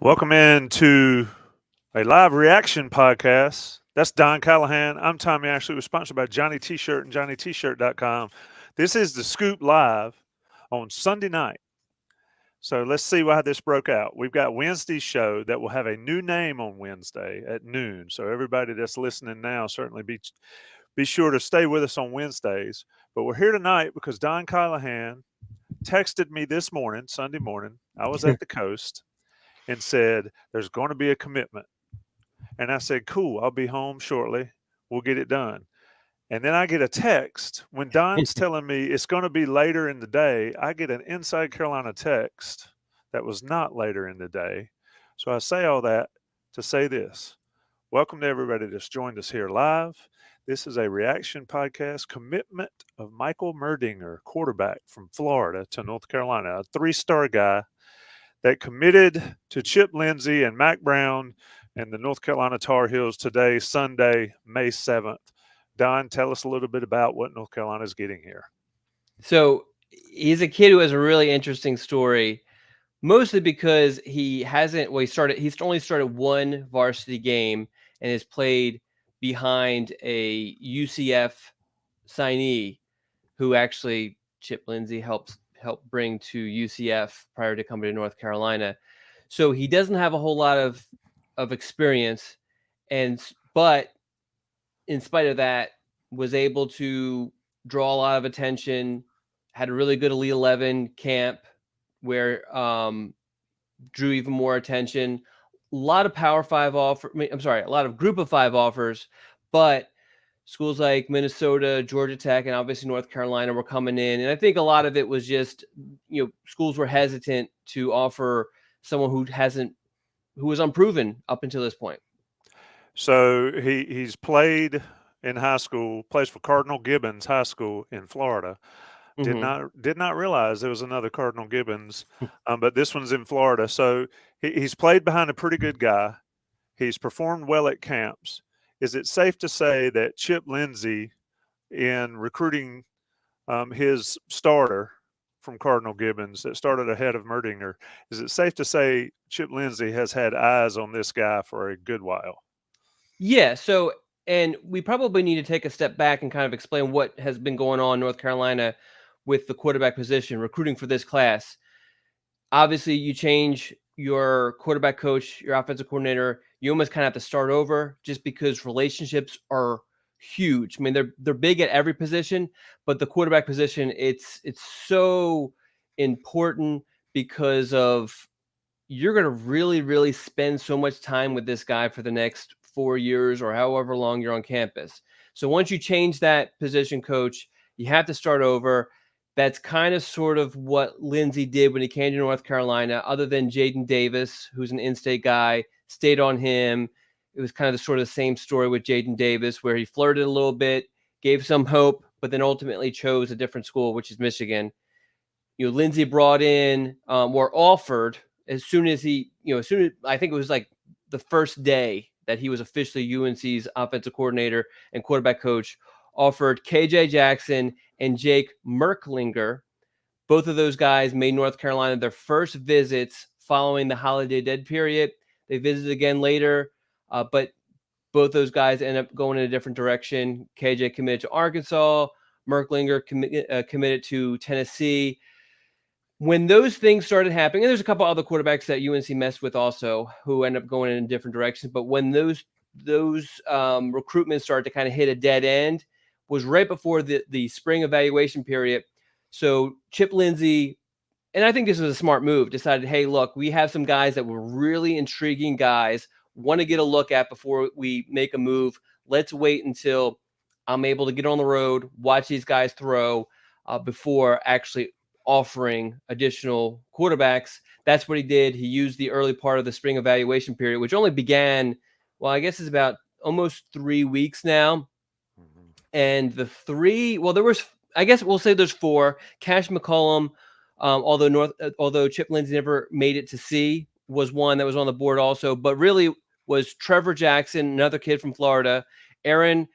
Welcome in to a live reaction podcast. That's Don Callahan. I'm Tommy Ashley. We're sponsored by Johnny T-Shirt and JohnnyT-Shirt.com. This is the Scoop Live on Sunday night. So let's see why this broke out. We've got Wednesday's show that will have a new name on Wednesday at noon. So everybody that's listening now, certainly be sure to stay with us on Wednesdays. But we're here tonight because Don Callahan texted me this morning, Sunday morning. I was at the coast. And said, there's going to be a commitment. And I said, cool, I'll be home shortly. We'll get it done. And then I get a text when Don's telling me it's going to be later in the day. I get an Inside Carolina text that was not later in the day. So I say all that to say this. Welcome to everybody that's joined us here live. This is a reaction podcast, commitment of Michael Merdinger, quarterback from Florida to North Carolina, a 3-star guy that committed to Chip Lindsey and Mack Brown and the North Carolina Tar Heels today, Sunday, May 7th. Don, tell us a little bit about what North Carolina is getting here. So he's a kid who has a really interesting story, mostly because he's only started one varsity game and has played behind a UCF signee who actually Chip Lindsey helped bring to UCF prior to coming to North Carolina. So he doesn't have a whole lot of experience, but in spite of that, was able to draw a lot of attention, had a really good Elite 11 camp where drew even more attention. A lot of a lot of Group of 5 offers, but schools like Minnesota, Georgia Tech, and obviously North Carolina were coming in. And I think a lot of it was just, schools were hesitant to offer someone who was unproven up until this point. So he's played in high school, plays for Cardinal Gibbons High School in Florida. Did not realize there was another Cardinal Gibbons, but this one's in Florida. So he's played behind a pretty good guy. He's performed well at camps. Is it safe to say that Chip Lindsey, in recruiting his starter from Cardinal Gibbons that started ahead of Merdinger, is it safe to say Chip Lindsey has had eyes on this guy for a good while? Yeah. So, and we probably need to take a step back and kind of explain what has been going on in North Carolina with the quarterback position, recruiting for this class. Obviously, you change your quarterback coach, your offensive coordinator, you almost kind of have to start over just because relationships are huge. I mean, they're big at every position, but the quarterback position, it's so important because of you're going to really, really spend so much time with this guy for the next 4 years or however long you're on campus. So once you change that position coach, you have to start over. That's kind of sort of what Lindsey did when he came to North Carolina, other than Jaden Davis, who's an in-state guy, stayed on him. It was kind of the same story with Jaden Davis, where he flirted a little bit, gave some hope, but then ultimately chose a different school, which is Michigan. Lindsey brought in or offered as soon as I think it was like the first day that he was officially UNC's offensive coordinator and quarterback coach, offered KJ Jackson and Jake Merklinger. Both of those guys made North Carolina their first visits following the holiday dead period. They visited again later, but both those guys end up going in a different direction. KJ committed to Arkansas. Merklinger committed to Tennessee. When those things started happening, and there's a couple other quarterbacks that UNC messed with also who end up going in different directions, but when those recruitments started to kind of hit a dead end was right before the spring evaluation period. So Chip Lindsey, and I think this was a smart move, decided, hey, look, we have some guys that were really intriguing guys, want to get a look at before we make a move. Let's wait until I'm able to get on the road, watch these guys throw before actually offering additional quarterbacks. That's what he did. He used the early part of the spring evaluation period, which only began, well, I guess it's about almost 3 weeks now. And there was, I guess we'll say there's 4. Cash McCollum, although Chip Lindsey never made it to C, was one that was on the board also, but really was Trevor Jackson, another kid from Florida, Aaron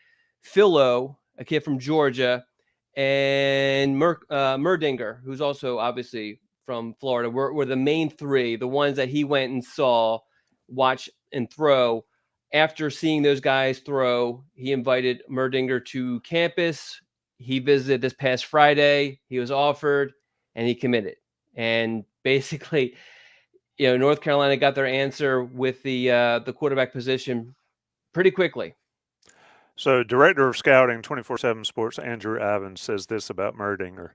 Philo, a kid from Georgia, and Merdinger, who's also obviously from Florida were the main three, the ones that he went and saw, watch, and throw. After seeing those guys throw, he invited Merdinger to campus. He visited this past Friday. He was offered, and he committed. And basically, North Carolina got their answer with the quarterback position pretty quickly. So, Director of Scouting, 24/7 Sports, Andrew Ivins, says this about Merdinger.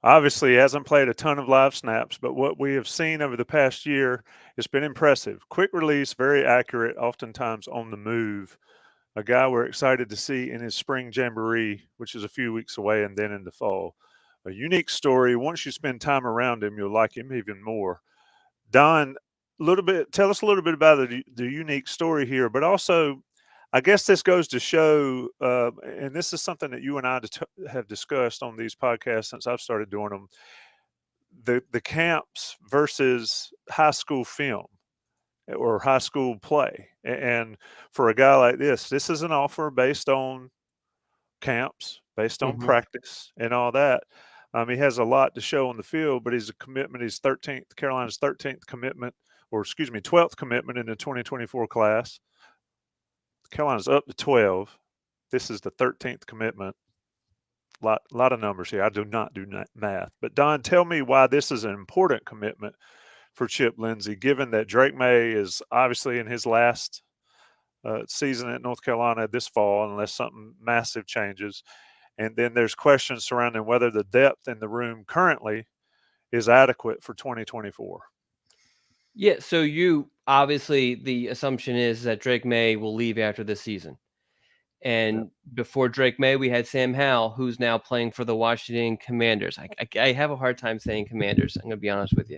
Obviously, he hasn't played a ton of live snaps, but what we have seen over the past year has been impressive. Quick release, very accurate, oftentimes on the move. A guy we're excited to see in his spring jamboree, which is a few weeks away, and then in the fall. A unique story. Once you spend time around him, you'll like him even more. Don, tell us a little bit about the unique story here, but also, I guess this goes to show, and this is something that you and I have discussed on these podcasts since I've started doing them, the camps versus high school film or high school play. And for a guy like this is an offer based on camps, based on practice and all that. He has a lot to show on the field, but he's a commitment. He's Carolina's 13th commitment, or excuse me, 12th commitment in the 2024 class. Carolina's up to 12. This is the 13th commitment. Lot of numbers here. I do not do math. But Don, tell me why this is an important commitment for Chip Lindsey, given that Drake May is obviously in his last season at North Carolina this fall, unless something massive changes. And then there's questions surrounding whether the depth in the room currently is adequate for 2024. Yeah, so obviously the assumption is that Drake May will leave after this season. And before Drake May, we had Sam Howell, who's now playing for the Washington Commanders. I have a hard time saying Commanders. I'm going to be honest with you.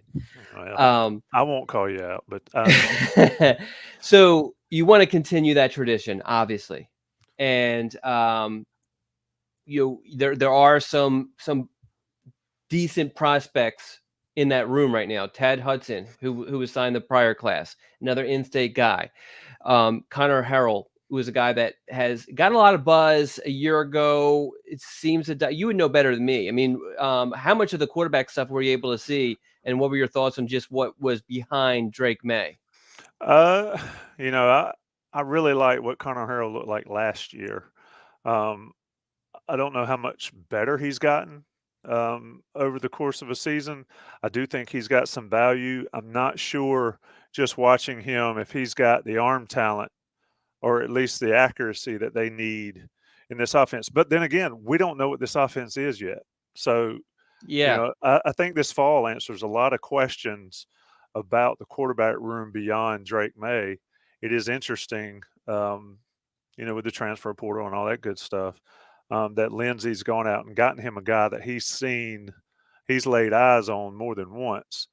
Well, I won't call you out, but so you want to continue that tradition, obviously, and there are some decent prospects in that room right now. Tad Hudson, who was signed the prior class, another in-state guy. Connor Harrell, who is a guy that has got a lot of buzz a year ago. It seems that you would know better than me. I mean, how much of the quarterback stuff were you able to see, and what were your thoughts on just what was behind Drake May? I really like what Connor Harrell looked like last year. I don't know how much better he's gotten over the course of a season. I do think he's got some value. I'm not sure, just watching him, if he's got the arm talent or at least the accuracy that they need in this offense. But then again, we don't know what this offense is yet. So, Yeah. I think this fall answers a lot of questions about the quarterback room beyond Drake May. It is interesting, with the transfer portal and all that good stuff, that Lindsey's gone out and gotten him a guy that he's laid eyes on more than once.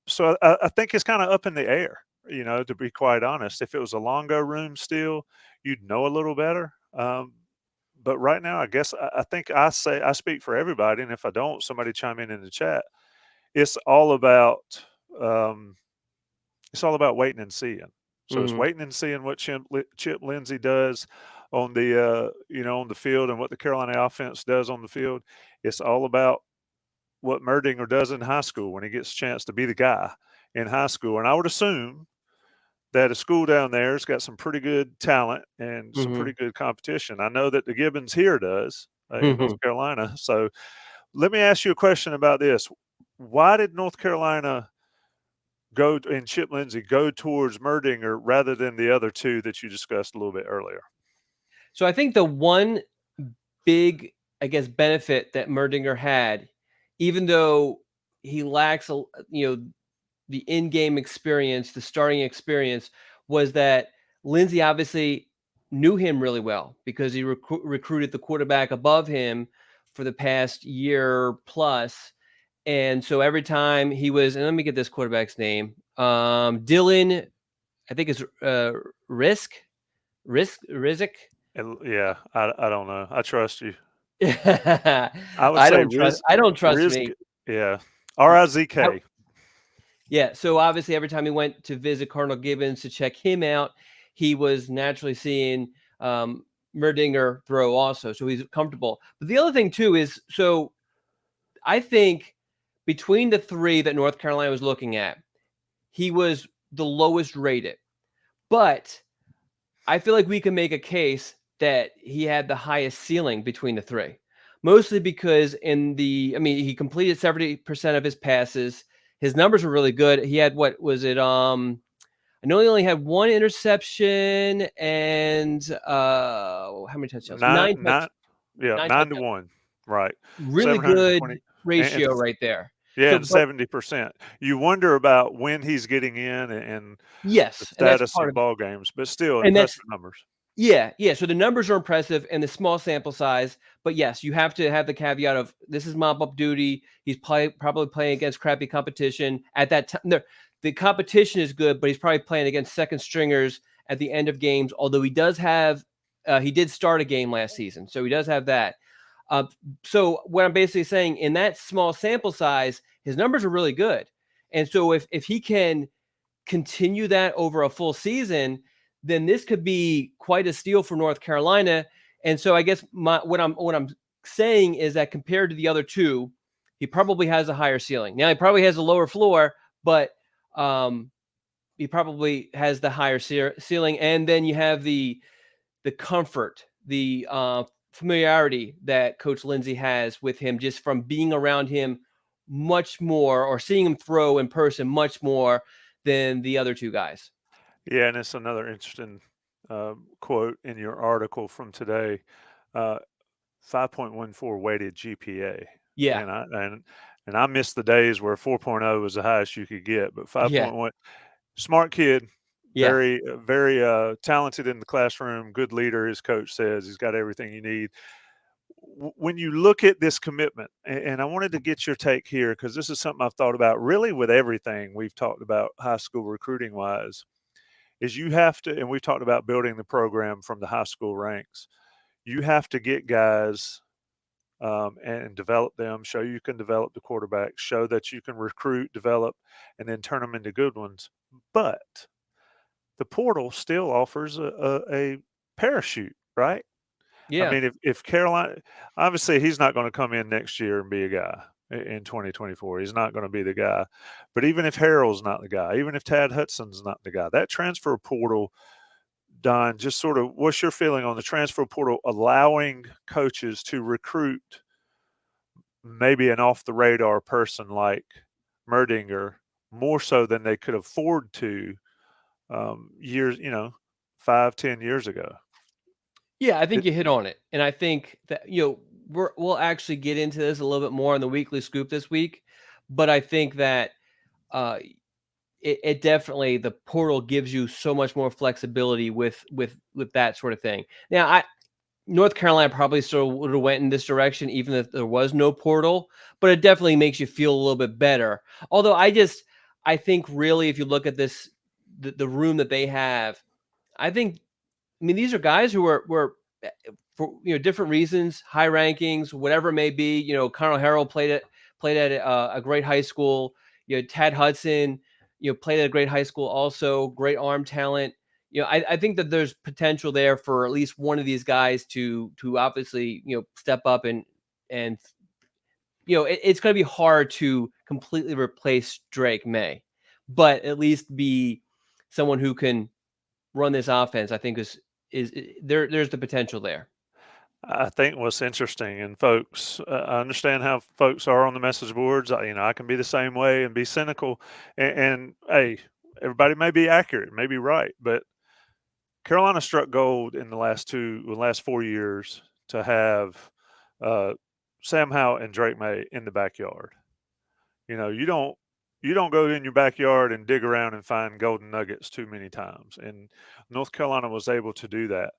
So I think it's kind of up in the air, to be quite honest. If it was a Longo room still, you'd know a little better. But right now, I guess I think I speak for everybody, and if I don't, somebody chime in the chat. It's all about waiting and seeing. So it's waiting and seeing what Chip Lindsey does on the on the field, and what the Carolina offense does on the field. It's all about what Merdinger does in high school when he gets a chance to be the guy in high school. And I would assume that a school down there has got some pretty good talent and some pretty good competition. I know that the Gibbons here does in North Carolina. So let me ask you a question about this. Why did North Carolina and Chip Lindsey go towards Merdinger rather than the other two that you discussed a little bit earlier? So I think the one big, benefit that Merdinger had, even though he lacks, the in-game experience, the starting experience, was that Lindsey obviously knew him really well because he recruited the quarterback above him for the past year plus. And so every time he was, and let me get this quarterback's name, Dylan, I think it's Rizk. Yeah, I don't know. I trust you. I don't trust me. Yeah, Rizk. Yeah, so obviously every time he went to visit Cardinal Gibbons to check him out, he was naturally seeing Merdinger throw also, so he's comfortable. But the other thing too is, so I think between the three that North Carolina was looking at, he was the lowest rated. But I feel like we can make a case that he had the highest ceiling between the three, mostly because he completed 70% of his passes. His numbers were really good. He had, what was it? I know he only had one interception and how many touchdowns? Nine, nine, yeah, Nine 9 to touchdowns. 1, right? Really good 720, and ratio right there. yeah, So, and but 70%. You wonder about when he's getting in and the yes, and that's status part of of it. ball games, but still And impressive that's numbers. yeah. So the numbers are impressive and the small sample size, but yes, you have to have the caveat of this is mop up duty. He's probably playing against crappy competition at that time. The competition is good, but he's probably playing against second stringers at the end of games. Although he did start a game last season, so he does have that. Uh, so what I'm basically saying, in that small sample size, his numbers are really good, and so if he can continue that over a full season, then this could be quite a steal for North Carolina. And so I guess what I'm saying is that compared to the other two, he probably has a higher ceiling. Now he probably has a lower floor, but he probably has the higher ceiling. And then you have the comfort, the familiarity that Coach Lindsey has with him, just from being around him much more, or seeing him throw in person much more than the other two guys. Yeah, and it's another interesting quote in your article from today. 5.14 weighted GPA, Yeah, and I miss the days where 4.0 was the highest you could get, but yeah, 5.1, smart kid, yeah, very talented in the classroom, good leader. His coach says he's got everything you need. When you look at this commitment, and I wanted to get your take here because this is something I've thought about really with everything we've talked about high school recruiting wise, is you have to, and we've talked about building the program from the high school ranks. You have to get guys and develop them, show you can develop the quarterback, show that you can recruit, develop, and then turn them into good ones. But the portal still offers a parachute, right? I yeah, mean, if Carolina, obviously, he's not going to come in next year and be a guy in 2024. He's not going to be the guy. But even if Harrell's not the guy, even if Tad Hudson's not the guy, that transfer portal, Don, just sort of what's your feeling on the transfer portal allowing coaches to recruit maybe an off the radar person like Merdinger more so than they could afford to years, 5, 10 years ago? yeah. I think It, you hit on it, and I think that we'll actually get into this a little bit more on the weekly scoop this week, but I think that uh, it definitely, the portal gives you so much more flexibility with that sort of thing. Now, North Carolina probably still would have went in this direction even if there was no portal, but it definitely makes you feel a little bit better. Although I think really, if you look at this, the room that they have, these are guys who were for different reasons, high rankings, whatever it may be. Connell Harrell played at a great high school. Tad Hudson, played at a great high school, also great arm talent. I think that there's potential there for at least one of these guys to obviously step up and it's going to be hard to completely replace Drake May, but at least be someone who can run this offense. I think is there. There's the potential there. I think what's interesting, and folks, I understand how folks are on the message boards. I can be the same way and be cynical. And hey, everybody may be accurate, may be right, but Carolina struck gold in the last 4 years to have uh, Sam Howell and Drake May in the backyard. You don't go in your backyard and dig around and find golden nuggets too many times. And North Carolina was able to do that.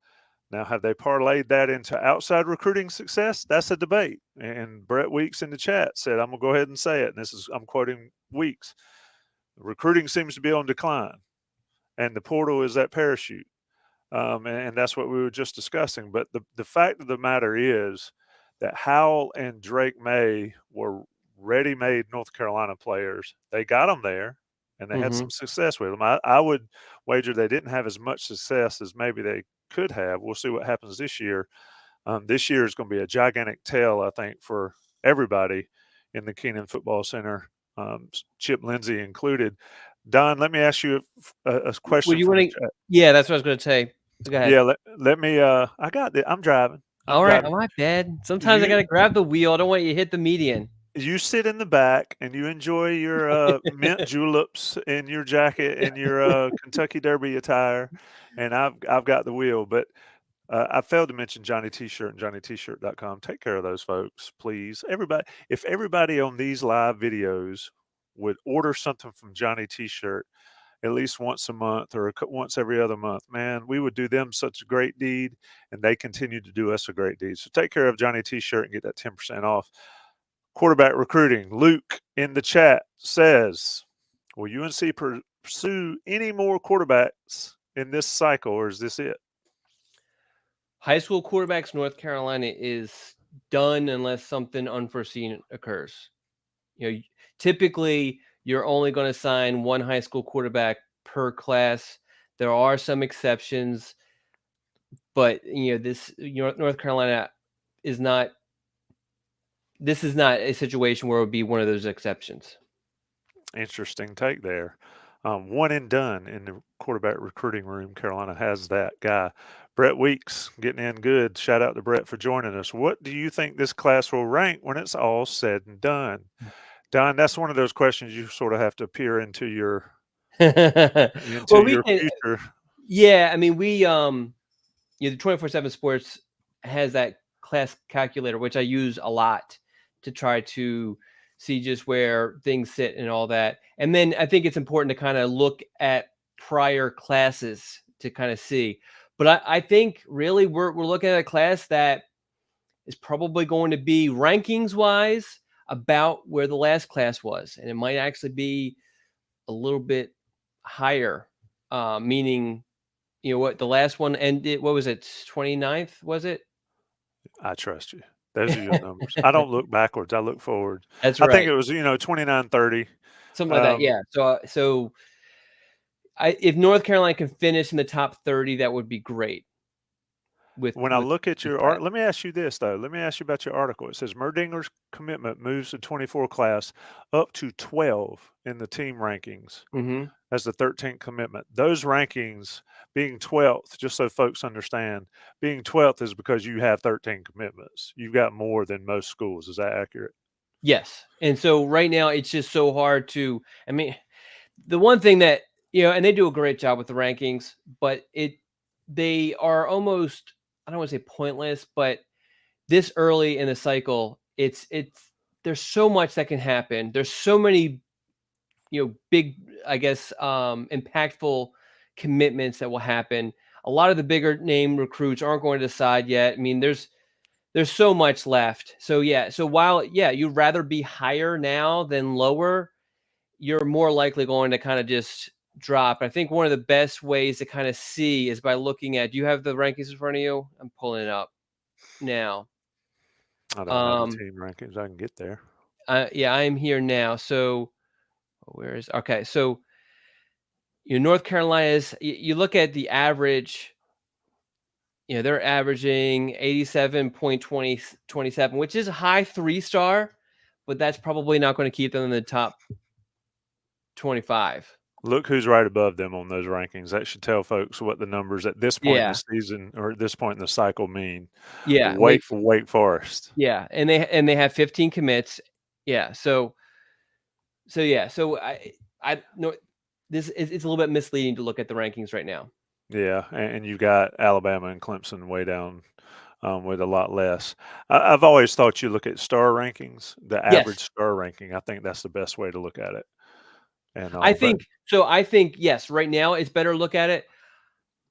Now, have they parlayed that into outside recruiting success? That's a debate. And Brett Weeks in the chat said, I'm going to go ahead and say it. And I'm quoting Weeks. Recruiting seems to be on decline, and the portal is that parachute. And that's what we were just discussing. But the fact of the matter is that Howell and Drake May were ready-made North Carolina players. They got them there, and they had Mm-hmm. some success with them. I would wager they didn't have as much success as maybe they could have. We'll see what happens this year. This year is going to be a gigantic tell, I think, for everybody in the Keenan Football Center, Chip Lindsey included. Don, let me ask you a Would question you from want the to? chat. Yeah, that's what I was going to say. Go ahead. Yeah, let me. I got it. I'm driving. I'm All right. driving. Oh, my bad. Sometimes I You got to grab the wheel. I don't want you to hit the median. you sit in the back and you enjoy your mint juleps in your jacket and your Kentucky Derby attire, and I've got the wheel. But I failed to mention Johnny T-shirt and JohnnyT-shirt.com. Take care of those folks, please. Everybody, if everybody on these live videos would order something from Johnny T-shirt at least once a month or once every other month, man, we would do them such a great deed, and they continue to do us a great deed. So take care of Johnny T-shirt and get that 10% off. Quarterback recruiting. Luke in the chat says, will UNC pursue any more quarterbacks in this cycle, or is this it? High school quarterbacks, North Carolina is done unless something unforeseen occurs. Typically you're only going to sign one high school quarterback per class. There are some exceptions, but this North Carolina is not. This is not a situation where it would be one of those exceptions. Interesting take there. One and done in the quarterback recruiting room. Carolina has that guy. Brett Weeks getting in good. Shout out to Brett for joining us. What do you think this class will rank when it's all said and done? Don, that's one of those questions you sort of have to peer into your Well, we can. future. Yeah, I mean, the 24/7 Sports has that class calculator, which I use a lot to try to see just where things sit and all that. And then I think it's important to kind of look at prior classes to kind of see. But I think really we're looking at a class that is probably going to be rankings wise about where the last class was, and it might actually be a little bit higher, meaning what the last one ended, what was it, 29th, was it? I trust you. Those are your numbers. I don't look backwards. I look forward. That's I think right. it was 29, 30. Something like that. Yeah. So if North Carolina can finish in the top 30, that would be great. When I look at your class. art, let me ask you this though. Let me ask you about your article. It says Merdinger's commitment moves the 24 class up to 12 in the team rankings Mm-hmm. as the 13th commitment. Those rankings being 12th, just so folks understand, being 12th is because you have 13 commitments. You've got more than most schools. Is that accurate? Yes. And so right now it's just so hard to, I mean, the one thing that, and they do a great job with the rankings, but they are almost, I don't want to say pointless, but this early in the cycle, there's so much that can happen. There's so many, big, I guess, impactful commitments that will happen. A lot of the bigger name recruits aren't going to decide yet. I mean, there's so much left. So yeah. So while you'd rather be higher now than lower, you're more likely going to kind of just drop. I think one of the best ways to kind of see is by looking at. Do you have the rankings in front of you? I'm pulling it up now. I don't have the team rankings. I can get there. Yeah, I am here now. So where is okay? So North Carolina is. You look at the average. They're averaging 87.27, which is a high 3-star, but that's probably not going to keep them in the top 25. Look who's right above them on those rankings. That should tell folks what the numbers at this point in the season or at this point in the cycle mean. Yeah, Wake Forest. Yeah, and they have 15 commits. Yeah, so I know it's a little bit misleading to look at the rankings right now. Yeah, and you got Alabama and Clemson way down with a lot less. I've always thought you look at star rankings, the average star ranking. I think that's the best way to look at it. And I think yes, right now it's better to look at it.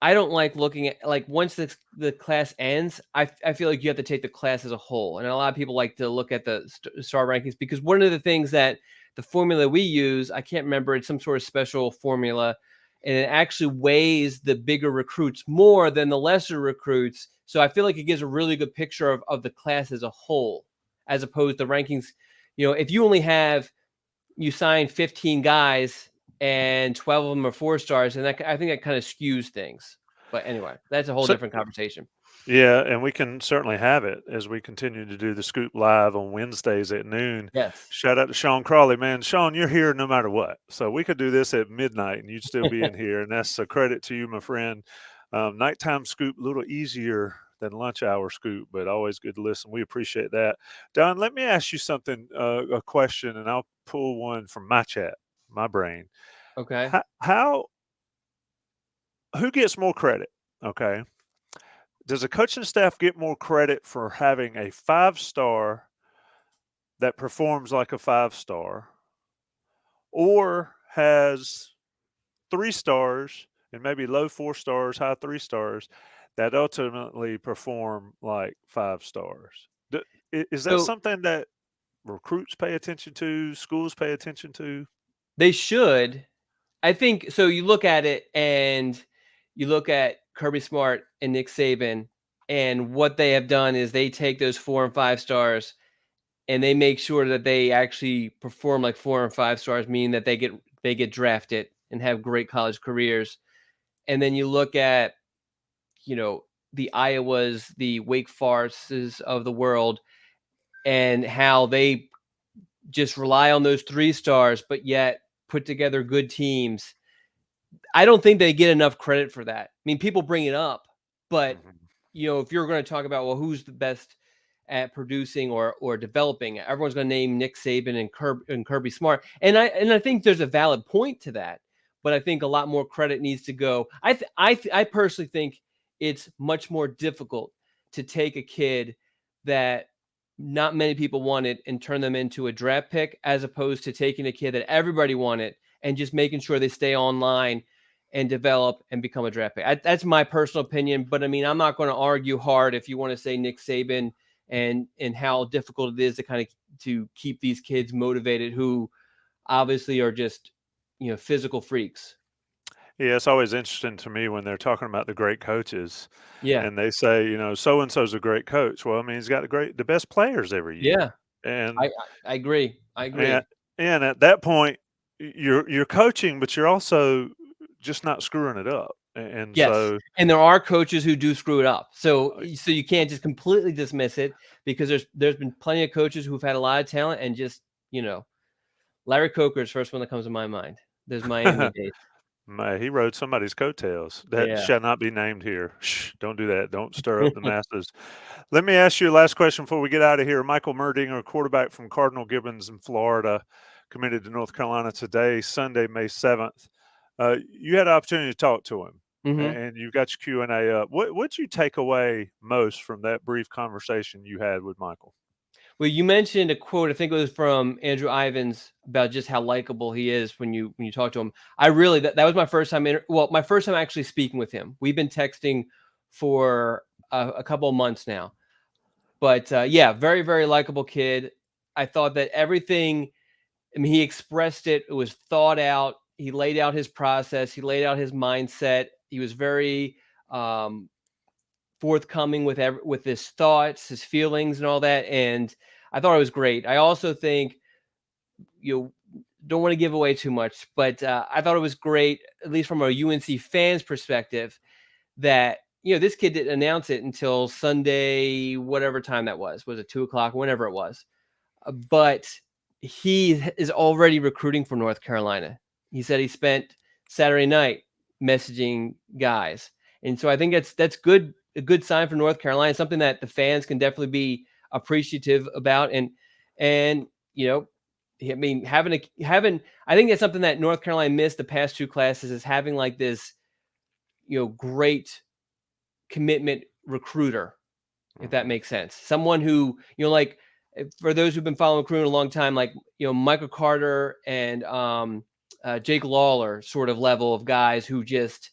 I don't like looking at once the class ends. I feel like you have to take the class as a whole, and a lot of people like to look at the star rankings because one of the things that the formula we use, I can't remember, it's some sort of special formula, and it actually weighs the bigger recruits more than the lesser recruits. So I feel like it gives a really good picture of the class as a whole, as opposed to rankings. If you only you sign 15 guys and 12 of them are 4 stars, and I think that kind of skews things. But anyway, that's a whole So, different conversation. yeah, and we can certainly have it as we continue to do the Scoop Live on Wednesdays at noon. Yes. Shout out to Sean Crawley, man. Sean, you're here no matter what. So we could do this at midnight and you'd still be in here. And that's a credit to you, my friend. Nighttime Scoop, a little easier than lunch hour Scoop, but always good to listen. We appreciate that. Don, let me ask you something, a question, and I'll pull one from my chat, my brain. Okay. Who gets more credit? Okay. Does a coaching staff get more credit for having a 5-star that performs like a 5-star, or has 3 stars and maybe low 4 stars, high 3 stars that ultimately perform like 5 stars? Is that So something that recruits pay attention to, schools pay attention to? they should. I think so. You look at it and you look at Kirby Smart and Nick Saban, and what they have done is they take those 4 and 5 stars and they make sure that they actually perform like 4 and 5 stars, meaning that they get drafted and have great college careers. And then you look at, the Iowas, the Wake Forests of the world, and how they just rely on those 3 stars, but yet put together good teams. I don't think they get enough credit for that. I mean, people bring it up, but Mhm. if you're going to talk about, well, who's the best at producing or developing, everyone's going to name Nick Saban and Kirby Smart, and I think there's a valid point to that. But I think a lot more credit needs to go. I personally think it's much more difficult to take a kid that not many people wanted and turn them into a draft pick, as opposed to taking a kid that everybody wanted and just making sure they stay online and develop and become a draft pick. That's my personal opinion, but I mean, I'm not going to argue hard if you want to say Nick Saban and how difficult it is to kind of to keep these kids motivated who obviously are just physical freaks. Yeah, it's always interesting to me when they're talking about the great coaches Yeah, and they say, so and so's a great coach. Well, I mean, he's got the best players every yeah, year. And I agree. I and agree. and at that point, you're coaching, but you're also just not screwing it up. And Yes, so, and there are coaches who do screw it up. So uh, you can't just completely dismiss it, because there's been plenty of coaches who've had a lot of talent and just, Larry Coker is the first one that comes to my mind. There's Miami days. he rode somebody's coattails. That Yeah. shall not be named here. Shh, don't do that. Don't stir up the masses. Let me ask you a last question before we get out of here. Michael Merdinger, quarterback from Cardinal Gibbons in Florida, committed to North Carolina today, Sunday, May 7th. You had an opportunity to talk to him, Mhm. and you've got your Q&A up. What'd you take away most from that brief conversation you had with Michael? Well, you mentioned a quote, I think it was from Andrew Ivins, about just how likable he is when you talk to him. I really that was my first time my first time actually speaking with him. We've been texting for a couple of months now. But yeah, very, very likable kid. I thought that everything, I mean, he expressed it. It was thought out. He laid out his process. He laid out his mindset. He was very forthcoming with his thoughts, his feelings, and all that. And I thought it was great. I also think you don't want to give away too much, but I thought it was great, at least from a UNC fans perspective, that this kid didn't announce it until Sunday, whatever time that was. Was it 2:00, whenever it was? But he is already recruiting for North Carolina. He said he spent Saturday night messaging guys, and so I think that's good. A good sign for North Carolina. Something that the fans can definitely be appreciative about, and I mean, having I think that's something that North Carolina missed the past 2 classes, is having like this great commitment recruiter, if that Mhm. makes sense. Someone who, like, for those who've been following recruiting a long time, like, Michael Carter and Jake Lawler sort of level of guys who just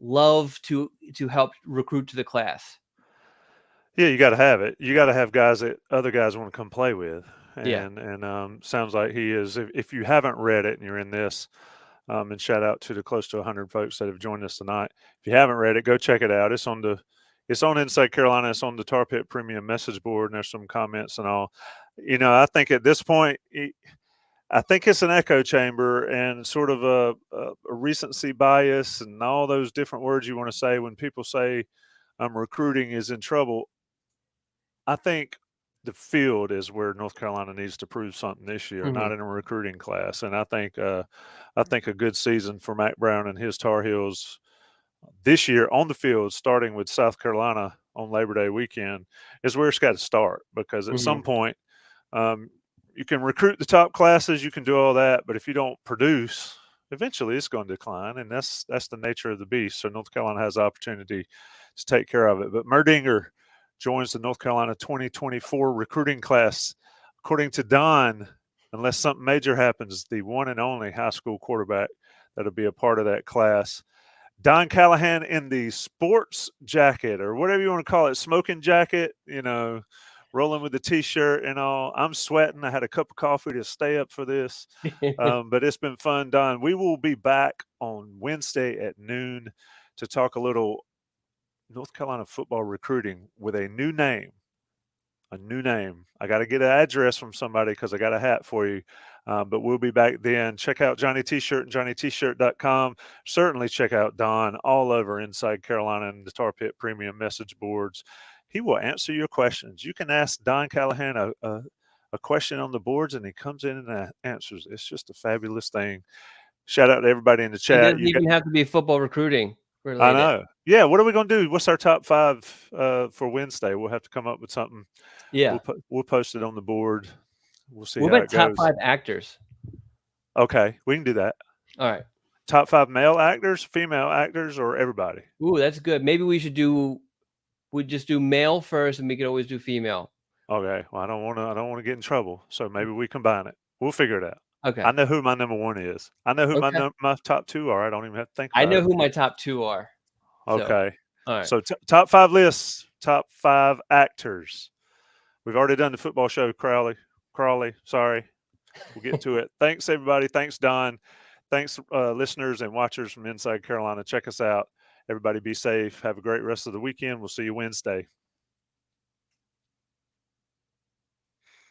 love to help recruit to the class. Yeah, you gotta have it. You gotta have guys that other guys wanna come play with, Yeah. and sounds like he is. If you haven't read it and you're in this, and shout out to the close to 100 folks that have joined us tonight. If you haven't read it, go check it out. It's on Inside Carolina. It's on the Tar Pit Premium message board, and there's some comments and all. I think at this point, I think it's an echo chamber and sort of a recency bias and all those different words you want to say when people say recruiting is in trouble. I think the field is where North Carolina needs to prove something this year, Mhm. not in a recruiting class. And I think a good season for Mack Brown and his Tar Heels this year on the field, starting with South Carolina on Labor Day weekend, is where it's got to start. Because at some Mhm. point, um, you can recruit the top classes, you can do all that, but if you don't produce, eventually it's going to decline, and that's the nature of the beast. So North Carolina has the opportunity to take care of it. But Merdinger joins the North Carolina 2024 recruiting class, according to Don. Unless something major happens, the one and only high school quarterback that'll be a part of that class. Don Callahan in the sports jacket or whatever you want to call it, smoking jacket, rolling with the T-shirt and all. I'm sweating. I had a cup of coffee to stay up for this, but it's been fun, Don. We will be back on Wednesday at noon to talk a little North Carolina football recruiting with a new name. A new name. I got to get an address from somebody because I got a hat for you. But we'll be back then. Check out Johnny T-Shirt and JohnnyT-Shirt.com. Certainly check out Don all over Inside Carolina and the Tar Pit Premium message boards. He will answer your questions. You can ask Don Callahan a question on the boards, and he comes in and answers. It's just a fabulous thing. Shout out to everybody in the It chat. doesn't even have to be football recruiting I related. know. Yeah. What are we going to do? What's our top 5 for Wednesday? We'll have to come up with something. Yeah. We'll post it on the board. We'll see What how about it top goes. 5 actors? Okay, we can do that. All right. Top 5 male actors, female actors, or everybody? Ooh, that's good. Maybe we just do male first, and we could always do female. Okay. Well, I don't want to get in trouble, so maybe we combine it. We'll figure it out. Okay. I know who my number 1 is. I know who Okay. my top 2 are. I don't even have to think I about know it. who my top 2 are. So, Okay. all right. So top 5 lists, top 5 actors. We've already done the football show, Crawley. Sorry. We'll get to it. Thanks, everybody. Thanks, Don. Thanks, listeners and watchers from Inside Carolina. Check us out. Everybody be safe. Have a great rest of the weekend. We'll see you Wednesday.